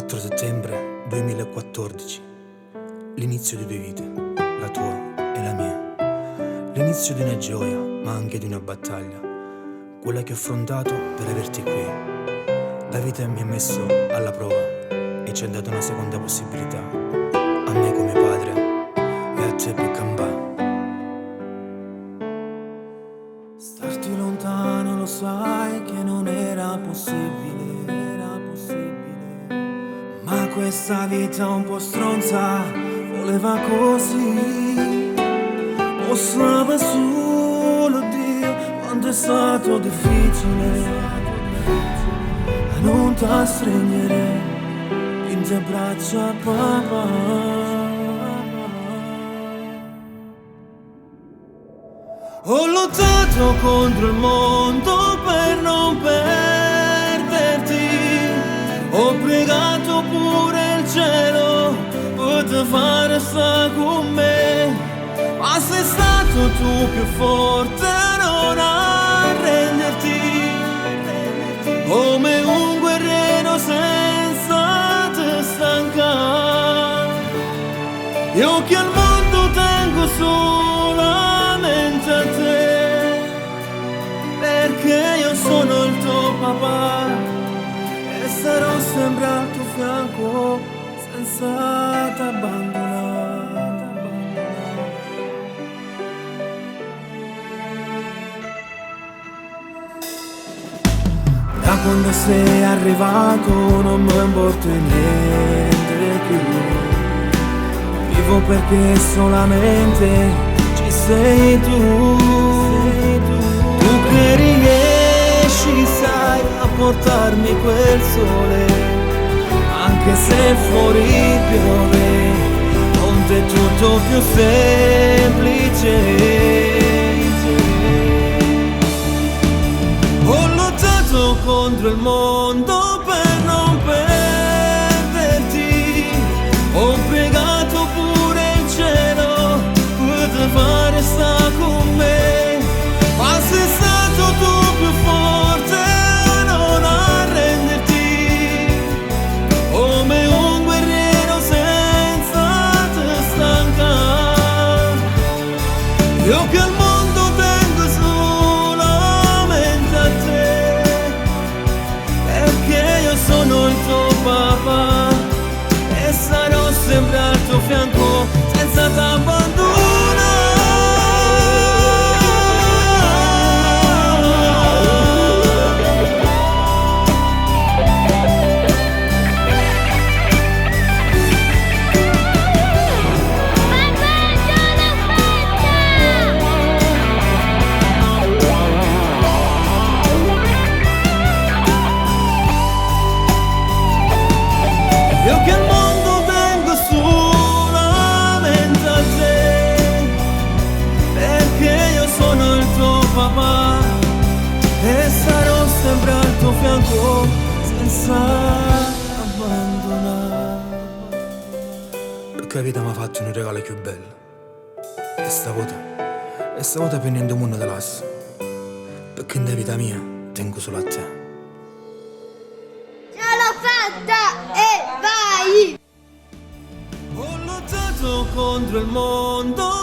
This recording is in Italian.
4 settembre 2014. L'inizio di due vite, la tua e la mia. L'inizio di una gioia, ma anche di una battaglia, quella che ho affrontato per averti qui. La vita mi ha messo alla prova e ci ha dato una seconda possibilità, a me come padre e a te per campà. Starti lontano lo sai che non era possibile, ma questa vita un po' stronza voleva così. Lo sa solo Dio quanto è stato difficile a non t'astringere in te braccia, papà. Ho lottato contro il mondo per non perderti, ho pregato pure il cielo per fare sta con me, ma sei stato tu più forte a non arrenderti, come un guerriero senza te stancare. Gli occhi al mondo tengo solamente a te, perché io sono il tuo papà e sarò sempre al tuo fianco senza t'abbandonare. Da quando sei arrivato non mi importa niente più, vivo perché solamente ci sei tu. Tu che riesci sai a portarmi quel sole, anche se fuori piove, con te è tutto più semplice. Ho lottato contro il mondo per non perderti, ho pregato pure il cielo per fare sta con me, ma sei stato tu più forte a non arrenderti, come un guerriero senza te stancare. Io che al mondo tengo solamente a te, perché io sono il tuo papà e sarò sempre al tuo fianco senza t'abbandonare. Io che al mondo tengo solamente a te, perché io sono il tuo papà e sarò sempre al tuo fianco senza abbandonare. Perché la vita mi ha fatto un regalo più bello e stavolta prendendo un mondo dell'asso, perché nella vita mia tengo solo a te. Ce l'ho fatta e vai! Ho lottato contro il mondo